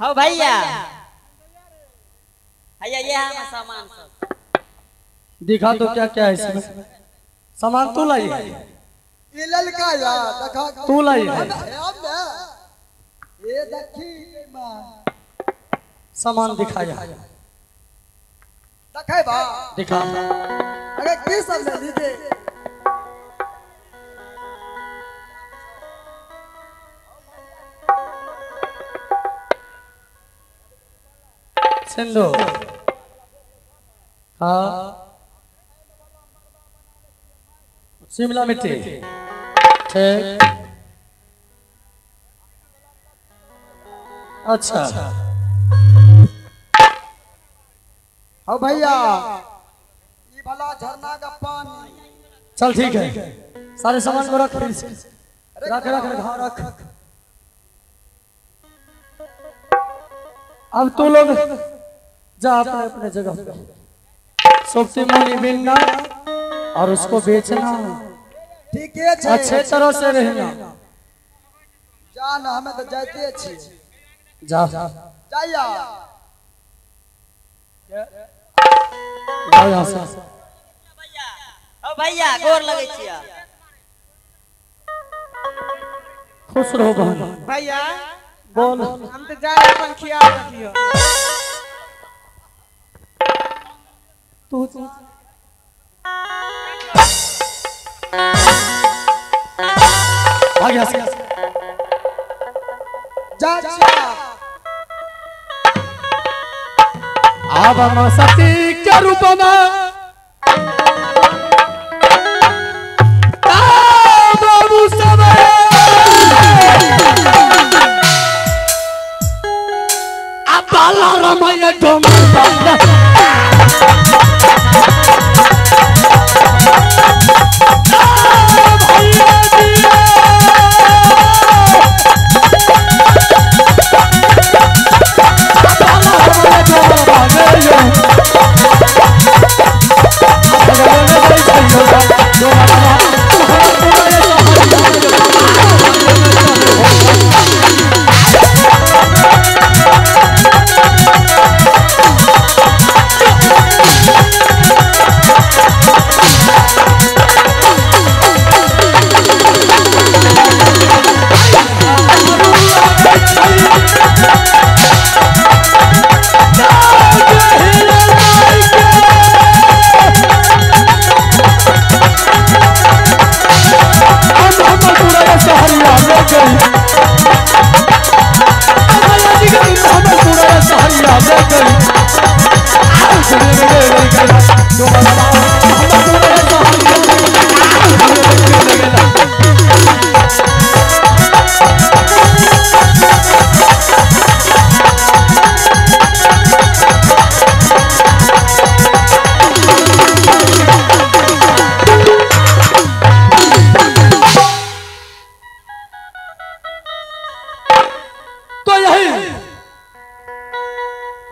हाँ भैया भैया ये है सामान सब दिखा तो क्या क्या है इसमें सामान तू लाई है ये ललका यार देखा तू लाई है ये देखी सामान दिखाया देखे बा दिखा अरे की सब ले लीजिए सिंधु हाँ शिमला मिट्टी ठीक अच्छा हाँ भैया ये भला झरना का पानी चल ठीक है सारे सामान को रख रख रख अब तू लोग जा अपने अपने जगह पे सोफती मोनी बिनना और उसको बेचना ठीक है अच्छे तरह से रहना जान हमें तो जाते छी जा जाइया जाओ यहाँ से भैया हाँ भैया गोर लगे छिया खुश रहो बहन भैया बोल हम तो जाए अपन ख्याल रखियो तू आगे आगे जा अब हम सती के रूप में बाबू समय अब बाला रमैया डोम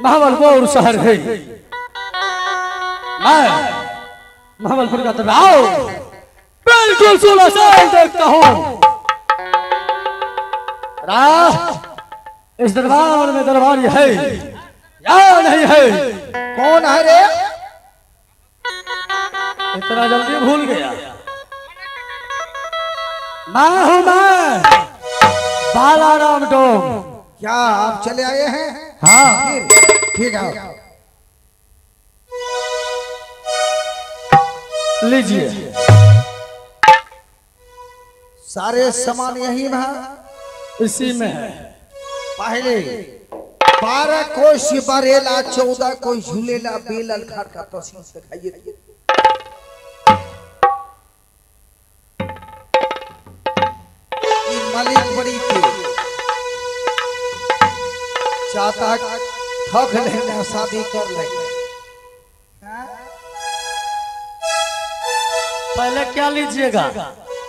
महाबलपुर शहर है मैं महाबलपुर का दरबार बिल्कुल 16 साल देखता हूँ इस दरबार में दरबार है या नहीं है कौन है रे इतना जल्दी भूल गया मैं हूँ मैं बालाराम डोम क्या आप चले आए हैं हाँ ठीक है लीजिए सारे सामान यही में इसी में है पहले 12 कोश बरेला 14 कोश झूलेला बेलल खाट का तस्वीर दिखाइए मालिक बड़ी थी चाहता ठग लेना शादी कर लेंगे पहले क्या लीजिएगा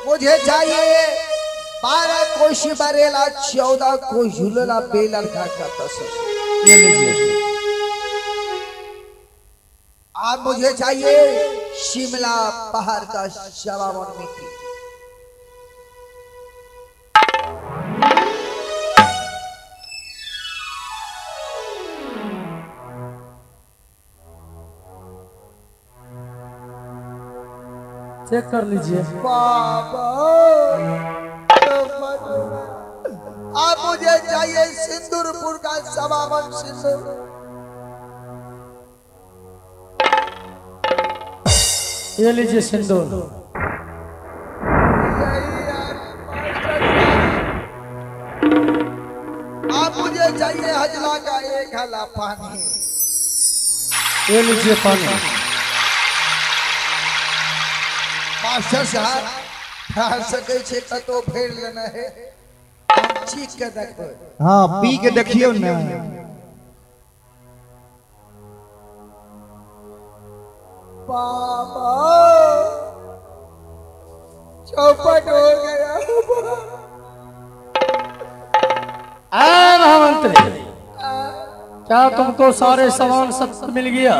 मुझे चाहिए 12 कोश बरेला 14 कोश झूलेला बेलल खाट का तस्वीर ये लीजिए आप मुझे चाहिए शिमला पहाड़ का शवावन मिट्टी चेक कर लीजिए। बाबा आप मुझे चाहिए सिंदूरपुर का सवावन सिंदूर। ये लीजिए सिंदूर। आप मुझे चाहिए हजला का एक हला पानी। ये लीजिए पानी। मास्टर साहब खा सके छे तो फेर लेना है। चीख के देखो। हाँ पी के देखियो ना। बाबा चौपट हो गया। महामंत्री, क्या तुमको सारे सामान सब मिल गया?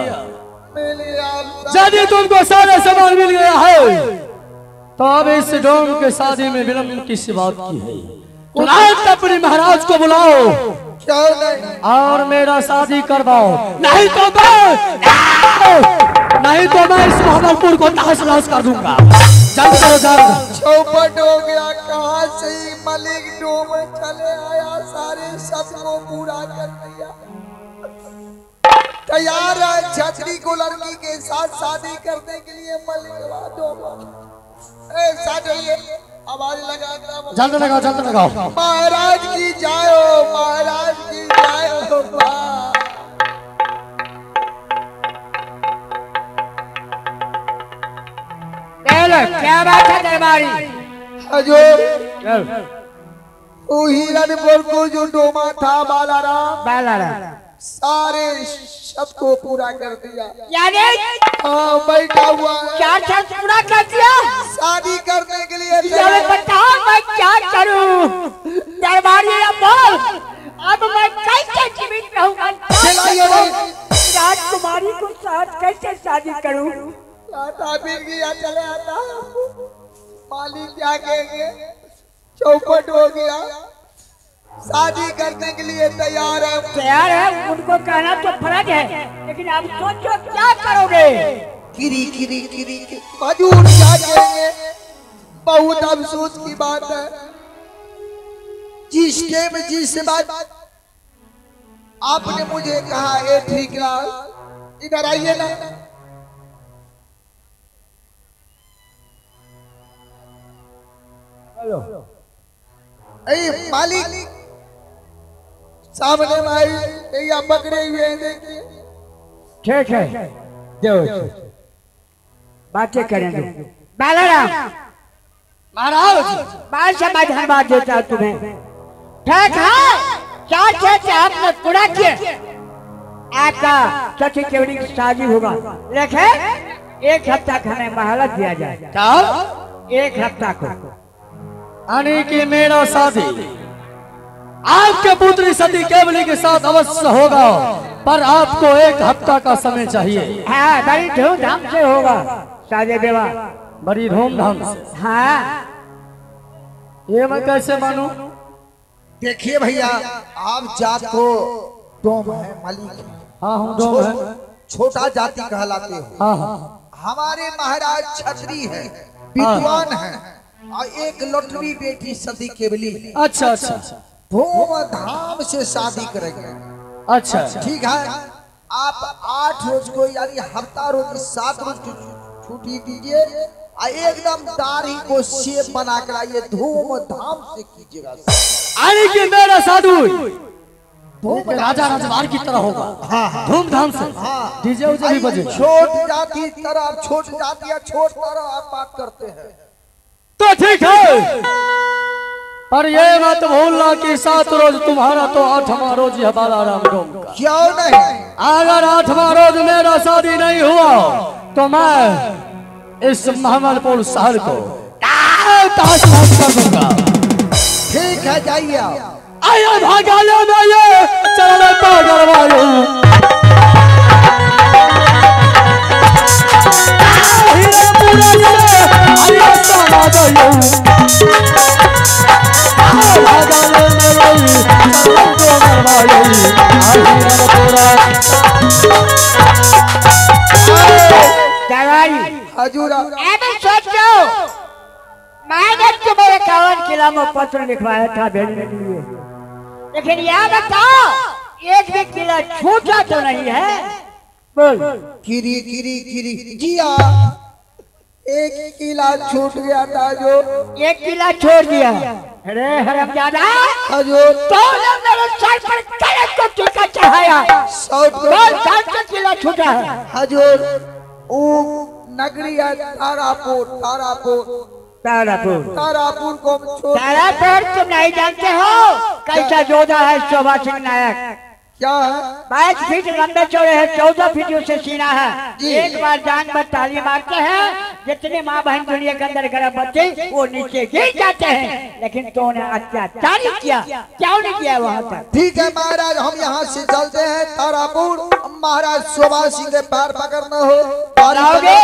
यदि तुमको सारे सामान मिल गया है तो अब इस डोम के शादी में विलंब किस बात की है? तुरंत अपने महाराज को बुलाओ और मेरा शादी करवाओ, नहीं तो मैं इस मोहम्मदपुर को तहस नहस कर दूंगा। जल्द करो जल्द। चौपट हो गया। कहाँ से ही मलिक डोम चले आया, सारे सबको पूरा कर दिया। तैयार है छतरी को लड़की के साथ शादी करने के लिए मलिक डोम। आवाज लगाता। जल्द लगाओ जल्द लगाओ। महाराज की जाओ, महाराज की जाओ। क्या बात है दरबारी? हजूर वो हिरणपुर को जो डोमा था बालाराम सारे सबको पूरा कर दिया। यानी हाँ बैठा हुआ है। क्या शर्त पूरा कर दिया? शादी करने के लिए चलो बताओ मैं क्या करूं? दरबारी अब बोल, अब मैं कैसे जीवित रहूंगा? राजकुमारी को साथ कैसे शादी करूं? आता फिर गया चले आता। मालिक क्या कहेंगे? चौपट हो गया। शादी करने के लिए तैयार है। तैयार है, उनको कहना तो फर्ज है, लेकिन आप सोचो क्या करोगे? किरी किरी किरी हजूर क्या कहेंगे? बहुत अफसोस की बात है। जिस टाइम जिस बात आपने मुझे कहा ए ठीक लाल इधर आइए ना। ए मालिक सामने भाई या पकड़े हुए हैं, देखिए। ठीक है, दो बातें करेंगे। बालाराम महाराज बाल से मैं धन्यवाद देता हूँ तुम्हें। ठीक है, क्या कहते आपने पूरा किए। आपका सची केवड़ी की शादी होगा, लेकिन 1 हफ्ता का हमें मोहलत दिया जाए। क्या? 1 हफ्ता को यानी कि मेरा शादी आपके पुत्री सती केवली के साथ अवश्य होगा, पर आपको 1 हफ्ता का समय चाहिए। हाँ, बड़ी धूमधाम से होगा शादी विवाह, बड़ी धूमधाम से। हाँ। ये मैं कैसे मानूं? देखिए भैया, आप जात को डोम है मालिक। हाँ हम डोम है। छोटा जाति कहलाते हो। हाँ हाँ। हमारे महाराज छतरी है, विद्वान है, और एक लौटवी बेटी सती केवली। अच्छा अच्छा धूमधाम से शादी करेंगे। अच्छा ठीक है, आप 8 रोज को यानी हफ्ता रोज 7 रोज की छुट्टी दीजिए और एकदम दाढ़ी को शेप बना कर आइए, धूमधाम से कीजिएगा। यानी कि मेरा साधु राजा राजवार की तरह होगा। हाँ धूमधाम से। हाँ डीजे उजे भी बजे। छोट जाति तरह, छोट जाति या छोट तरह आप बात करते हैं तो ठीक है, पर ये मत भूलना कि 7 रोज तुम्हारा तो 8वां रोज है बालाराम डोम का। क्यों नहीं? अगर 8वां रोज मेरा शादी नहीं हुआ तो मैं इस मोहम्मदपुर शहर को तहस नहस कर दूंगा। ठीक है, जाइए आप। आया भागा ले मैं ये चल पागल वालों। हीरे पूरा चले आया सामा जायो। भागा ले मैं चल तो मरवायो। हीरे पूरा दवाई हजूरा अब सोचो मैंने तुम्हें 51 किलो में पत्र लिखवाया था भेजने के लिए, लेकिन यह बताओ एक भी किला छूटा तो नहीं है? बोल। किरी किरी किरी जिया, एक किला छूट गया था जो। 1 किला छोड़ दिया। अरे हरामजादा, हजूर तूने मेरे सर पर कलम को टीका चढ़ाया। 100 किला छूटा है। हजूर वो नगरी है तारापुर, तारापुर तारापुर। तारापुर को हम छोड़। तारापुर तुम नहीं जानते हो कैसा योद्धा है शोभा सिंह नायक? क्या है? 22 फीट लंबे चौड़े है, 14 फीट उससे सीना है। जी। एक बार जान पर ताली मारते हैं, जितने माँ बहन दुनिया के अंदर गर्भ बच्चे वो नीचे गिर जाते हैं। लेकिन तूने अत्याचार किया, क्यों नहीं किया वहाँ तक? ठीक है महाराज, हम यहाँ से चलते हैं तारापुर। महाराज शोभा सिंह के पैर पकड़ना हो आओगे?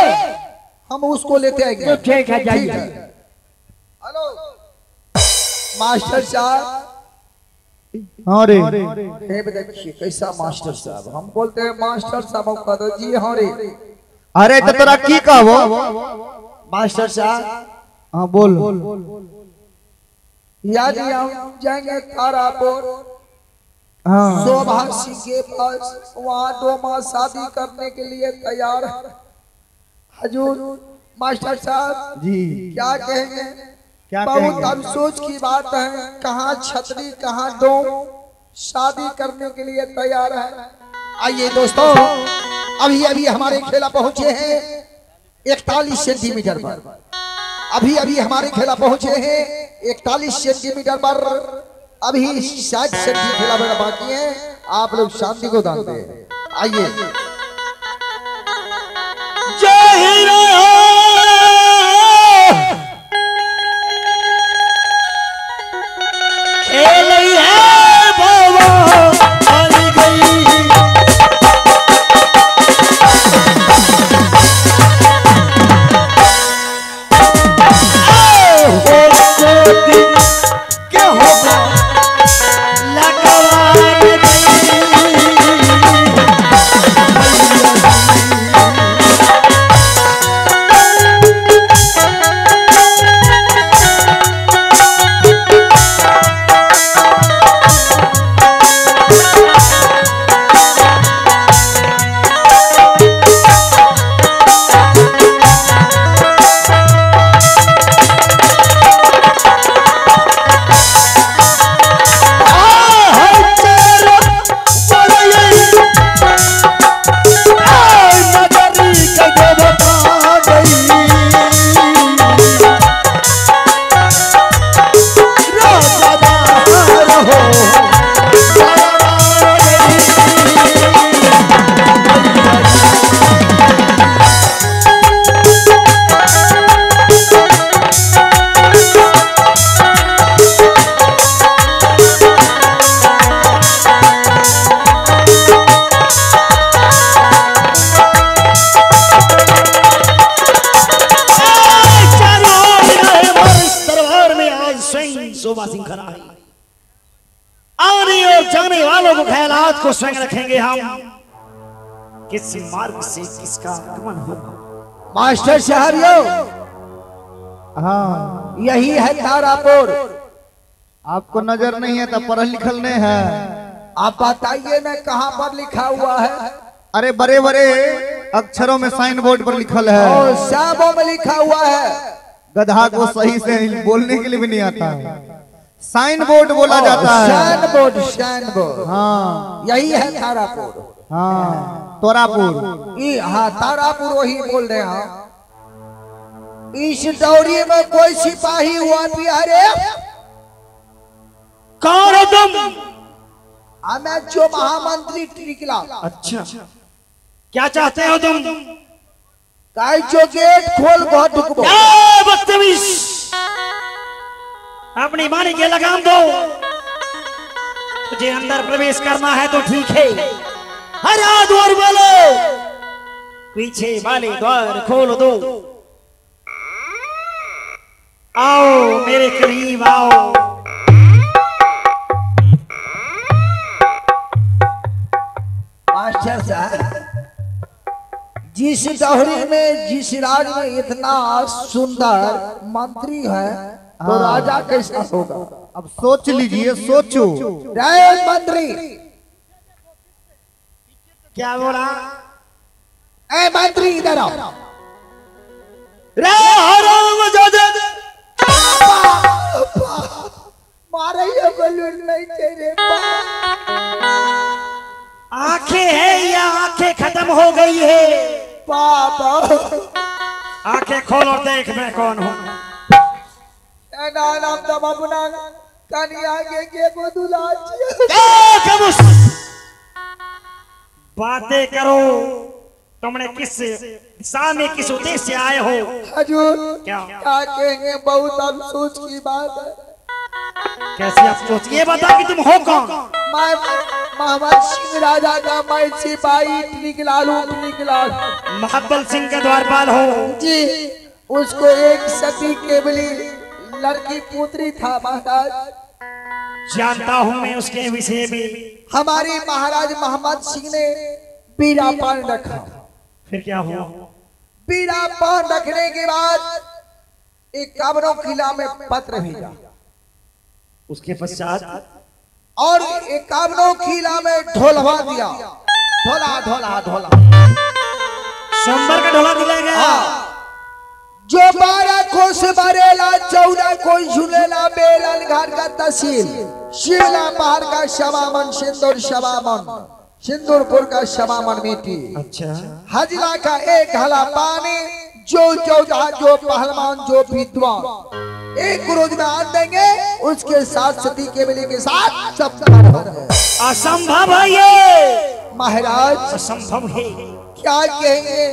हम उसको लेते आएंगे। तो ठीक है, जाइए। हेलो मास्टर साहब। हाँ रे, ये देखिए कैसा मास्टर साहब, हम बोलते हैं मास्टर साहब कह दो जी। हाँ रे अरे तो तोरा की कहबो? मास्टर साहब हाँ बोल। यदि हम जाएंगे तारापुर हाँ शोभा सिंह के पास, वहाँ 2 माह शादी करने के लिए तैयार है। हजूर मास्टर साहब जी, क्या कहेंगे? क्या बहुत कहेंगे? अफसोस की बात है, कहाँ छतरी कहाँ डोम, शादी करने के लिए तैयार है। आइए दोस्तों, अभी अभी हमारे खेला पहुंचे हैं 41 सेंटीमीटर पर। अभी अभी हमारे खेला पहुंचे हैं 41 सेंटीमीटर पर। अभी 60 सेंटीमीटर खेला मेरा बाकी है। आप लोग शांति को दान दें। आइए जय हीरो खेल है बाबा बन गई। क्या होगा लगवान शोभा सिंह खड़ा है। आने और जाने वालों को ख्यालात को स्वयं रखेंगे हम, किस मार्ग से किसका आगमन होगा। मास्टर शहरियो, हाँ यही है तारापुर। आपको नजर नहीं है तो पढ़ लिखल नहीं है। आप बताइए ना कहाँ पर लिखा हुआ है? अरे बड़े बड़े अक्षरों में साइन बोर्ड पर लिखल है। और शाबों में लिखा हुआ है। गधा को सही से बोलने के लिए भी नहीं आता है। साइन बोर्ड बोला जाता है। शान बोर्ड, शान बोर्ड। हाँ यही है तारापुर। हाँ तोरापुर। हाँ तारापुर वही बोल रहे हैं। इस दौरी में कोई सिपाही हुआ बिहारे? कौन हो तुम? हमें जो महामंत्री निकला। अच्छा, क्या चाहते हो तुम? काई जो गेट खोल बहुत ढुकबो। बदतमीज, अपनी मानी के लगाम दो। तुझे अंदर प्रवेश करना है तो ठीक है, हरा द्वार बोलो, पीछे वाले द्वार खोल दो। आओ मेरे करीब आओ। मास्टर साहब जिस डहरी में जिस राज में इतना सुंदर मंत्री है तो राजा कैसा होगा? अब सोच लीजिए, सोचो। रे मंत्री, क्या बोला? ए मंत्री इधर आओ। रे हराम जादे मारे ये बलून नहीं तेरे आंखें है या आंखें खत्म हो गई है? पापा आंखें खोल और देख मैं कौन हूँ। नाम तब अपना कन्या के बुदुला बातें करो। तुमने किस दिशा में किस उद्देश्य से आए हो? हजूर क्या कहेंगे? बहुत अफसोस की बात है। कैसे अफसोस? ये बताओ कि तुम हो कौन? मैं मोहम्मद सिंह राजा का मैं सिपाही निकला महब्बल सिंह के द्वारपाल हो जी। उसको एक सती केवली लड़की पुत्री था महाराज। जानता हूँ मैं उसके विषय में। हमारे महाराज मोहम्मद सिंह ने बीड़ा पान रखा। फिर क्या हुआ? बीड़ा पान रखने के बाद एक काबरों किला में पत्र भेजा। उसके पश्चात और एक काबरों किला में ढोलवा दिया। ढोला ढोला ढोला सोमवार का ढोला दिया गया। जो 12 कोस बरेला 14 कोई झूलेला बेलन घर का तहसील शिवला पहाड़ का शवामन सिंदूर शवामन सिंदूरपुर का शवामन मिट्टी। अच्छा। हजला का एक हला पानी जो 14 जो पहलवान जो विद्वान एक रोज में आ देंगे। उसके साथ सती केवली के साथ सब असंभव है ये महाराज। असंभव है। क्या कहेंगे?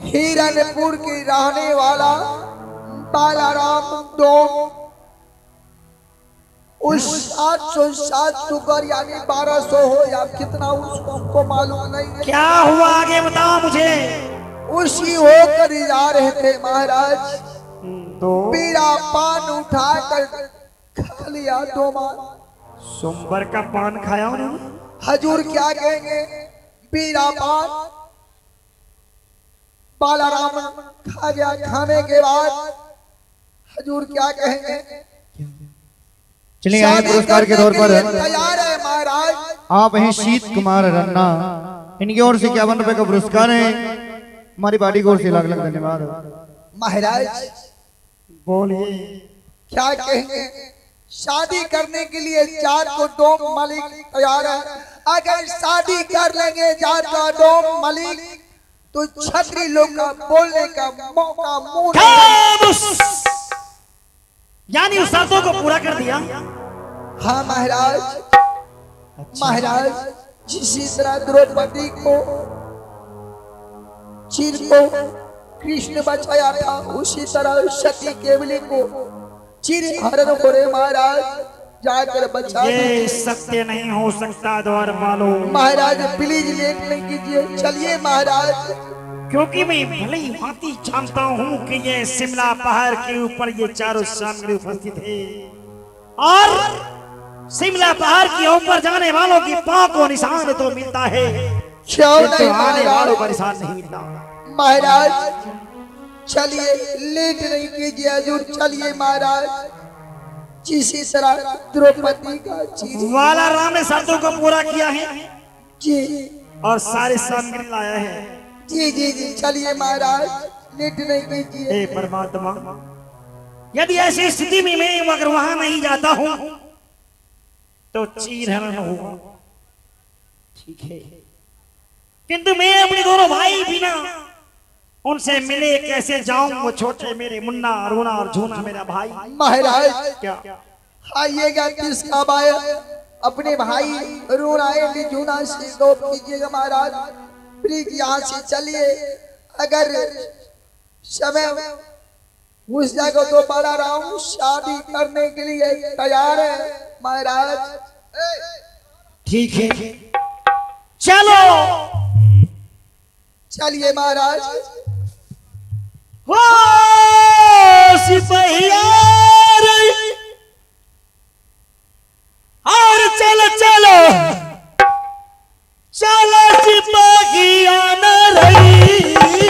हिरनपुर की रहने वाला बालाराम डोम उस 707 सुगर यानी 1200 हो या कितना उसको हमको मालूम नहीं है। क्या हुआ आगे बताओ मुझे। उसी होकर जा रहे थे महाराज। तो बीड़ा पान उठाकर खा लिया डोमा। सोमवार का पान खाया उन्होंने। हजूर क्या कहेंगे? बीड़ा पान बालाराम खा गया। खाने के बाद हजूर क्या कहेंगे? चलिए आइए पुरस्कार के तौर पर तैयार है महाराज। आप हैं शीत कुमार रन्ना, इनकी ओर से 51 रुपए का पुरस्कार है। हमारी पार्टी की ओर से लाख लाख धन्यवाद। महाराज बोलिए क्या कहेंगे? शादी करने के लिए 4 को डोम मलिक तैयार है। अगर शादी कर लेंगे 4 का डोम मलिक तो छतरी लोग का बोलने का मौका मुंह यानी उस शर्तों को पूरा कर दिया। हाँ महाराज। महाराज जिसी तरह द्रौपदी को चिर को कृष्ण बचाया था उसी तरह सती केवली को चिर हरण करे महाराज जाकर बचा। ये सत्य नहीं हो सकता द्वारपालो। महाराज प्लीज लेट नहीं कीजिए। चलिए महाराज। क्योंकि मैं भली भांति जानता हूँ कि ये शिमला पहाड़ के ऊपर ये चारों सामग्री उपस्थित है और शिमला पहाड़ के ऊपर जाने वालों की पांव को निशान तो मिलता है, क्यों नहीं आने वालों का महाराज? निशान नहीं मिलता। महाराज चलिए लेट नहीं कीजिए हजूर। चलिए महाराज। जिसी तरह द्रौपदी का चीज वाला राम ने शर्तों को पूरा किया है जी और सारी सामग्री लाया है। जी जी जी चलिए महाराज लेट नहीं कीजिए। हे परमात्मा, यदि ऐसी स्थिति में मैं अगर वहां नहीं जाता हूं तो चीरहरण होगा, ठीक है, किंतु मैं अपने दोनों भाई बिना उनसे मिले कैसे जाऊं? वो छोटे मेरे मुन्ना अरुणा और झूना मेरा भाई। महाराज क्या आइएगा किसका बाया अपने भाई रोनाए जूना से दो कीजिएगा महाराज। प्लीज यहाँ से चलिए। अगर समय उस जगह तो बड़ा राम शादी करने के लिए तैयार है महाराज। ठीक है, चलो चलिए महाराज। हो सिपहिया और चलो चलो चलो सिपहिया न रही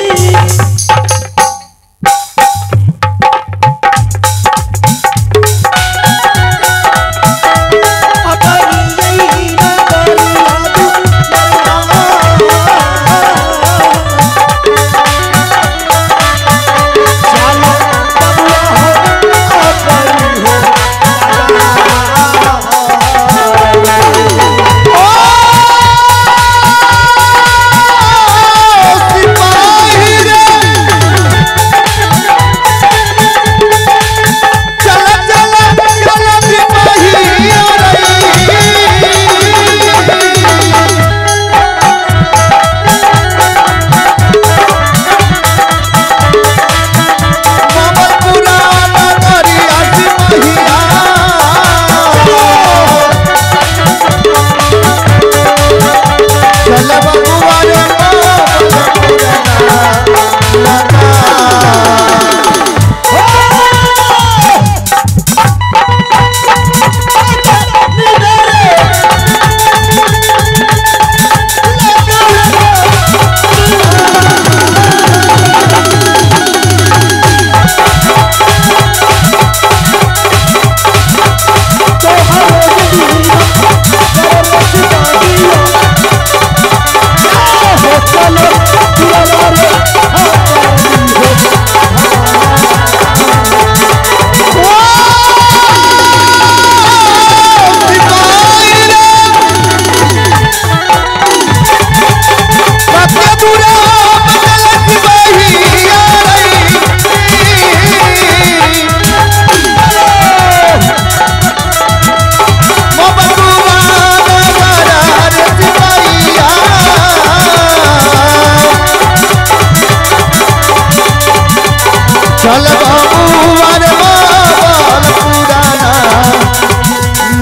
ढलवार बाबल पुराना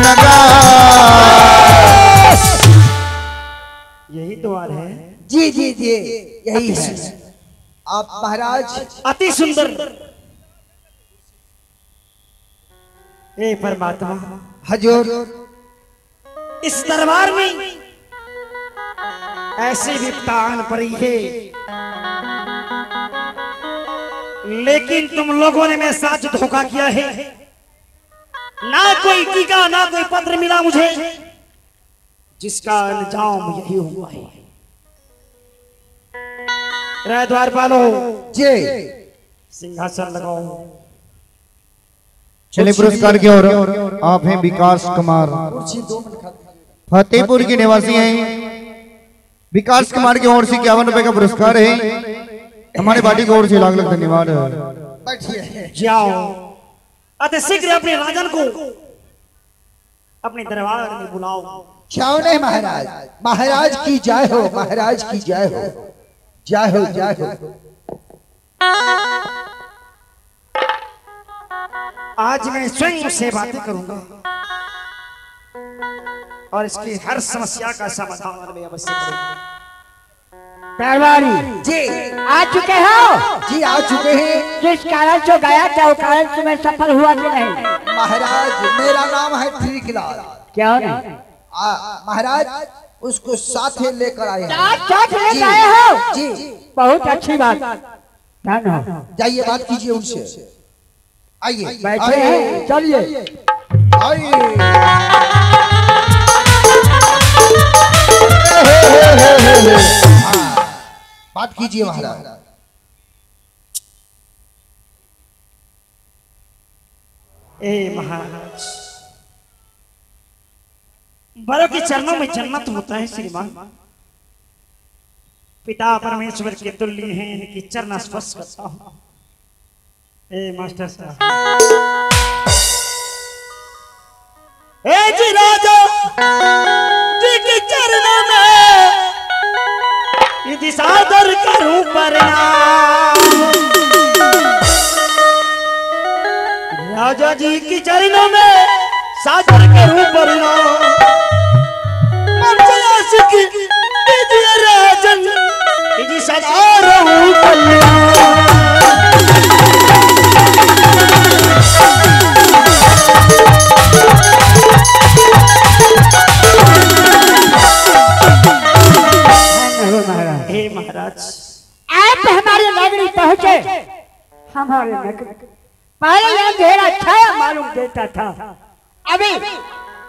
नगा। यही द्वार है। जी जी जी यही है। आप महाराज अति सुंदर। हे परमात्मा, हजूर इस दरबार में ऐसी विपदा आन पड़ी है, लेकिन तुम लोगों ने मेरे साथ जो धोखा किया है, ना कोई टीका ना कोई पत्र मिला मुझे, जिसका अंजाम यही हुआ है। राय द्वारपालो जी सिंहासन लगाओ। चलिए पुरस्कार की ओर। आप हैं विकास कुमार, फतेहपुर के निवासी हैं। विकास कुमार की ओर से 51 रुपए का पुरस्कार है। हमारे पार्टी की ओर से लाख लाख धन्यवाद। बैठिए। जाओ अति शीघ्र अपने राजन को अपने दरबार में बुलाओ। क्यों नहीं महाराज, महाराज की जय हो, महाराज की जय हो, जय हो जय हो। आज मैं स्वयं से बातें करूंगा और इसकी हर समस्या का समाधान मैं अवश्य करूंगा। दरबारी जी आ चुके हो? जी आ चुके हैं। जिस कारण से गया था वो कारण से मैं सफल हुआ कि नहीं? महाराज मेरा नाम है त्रिकलाल। क्या नहीं? महाराज उसको साथ ही लेकर आए हैं। साथ लेकर आए हो? जी बहुत अच्छी बात। धन हो। जाइए बात कीजिए उनसे। आइए बैठे हैं, चलिए। बात कीजिए महाराज। ए महाराज, बड़ों के चरणों में जन्नत होता है श्रीमान। पिता परमेश्वर के तुल्य हैं, इनकी चरण स्पर्श करता हूं। ए मास्टर साहब, ए जी राजा जी के चरणों में यदि सादर करूं प्रणाम, राजा जी के चरणों में सादर करूं प्रणाम। राजन यदि सदा रहूं कल्याण। हे महाराज, आप हमारे नगरी पहुंचे। हमारे नगरी पहले यह अंधेरा छाया मालूम देता था, अभी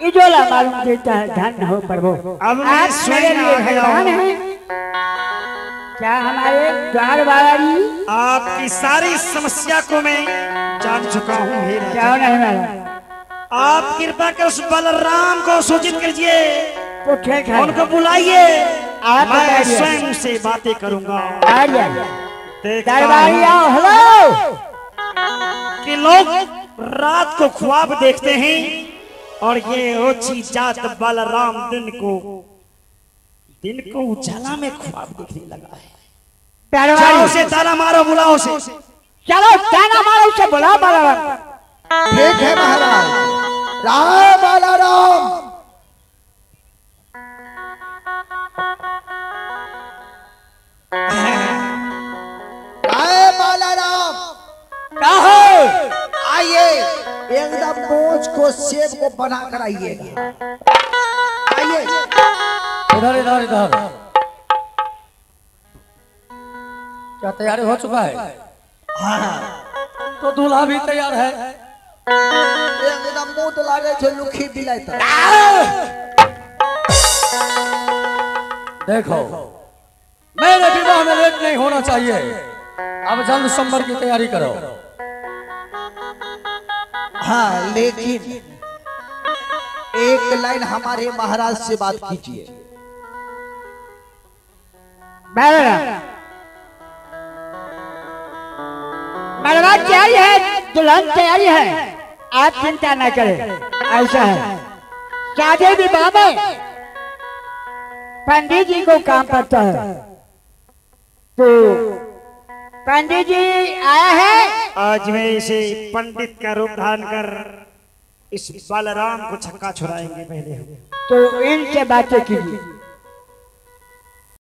इजोला मालूम देता है। धन हो प्रभु, अब मैं स्वयं आ गया हूं। क्या हमारे द्वार वाली आपकी सारी समस्या को मैं जान चुका हूँ। हे राजा, क्या नहीं महाराज? आप कृपा कर उस बलराम को सूचित कीजिए, तो ठीक है, उनको बुलाइए। आप मैं बताइए। स्वयं से बातें करूंगा। आ जाइए। देखता दरबारी हूं आओ। हेलो। कि लोग रात को ख्वाब देखते हैं और ये ओछी जात बलराम दिन को उजाला में ख्वाब देखने लगा है। दरबारी उसे ताला मारो, बुलाओ उसे। चलो ताना मारो, उसे बुलाओ बलराम। ठीक है महाराज। राम बाला राम। राम बाला राम। आइए एकदम मोच को सेब को बना कर आइए। आइए इधर इधर इधर। क्या तैयारी हो चुका है? हाँ तो दूल्हा भी तैयार है। एकदम मुंह तो लागे छे लुखी बिलाई तर। देखो, मेरे विवाह में लेट नहीं होना चाहिए। अब जल्द संबर की तैयारी करो। हाँ लेकिन एक लाइन हमारे महाराज से बात कीजिए। मरवा तैयारी है, दुल्हन तैयारी है, आप चिंता न करें। ऐसा है, शादी विवाह में पंडित जी को काम पड़ता है, तो पंडित जी आया है आज मैं इसे पंडित का रूप धारण कर इस बलराम को छक्का छुड़ाएंगे पहले हम। तो इनसे बातें कीजिए।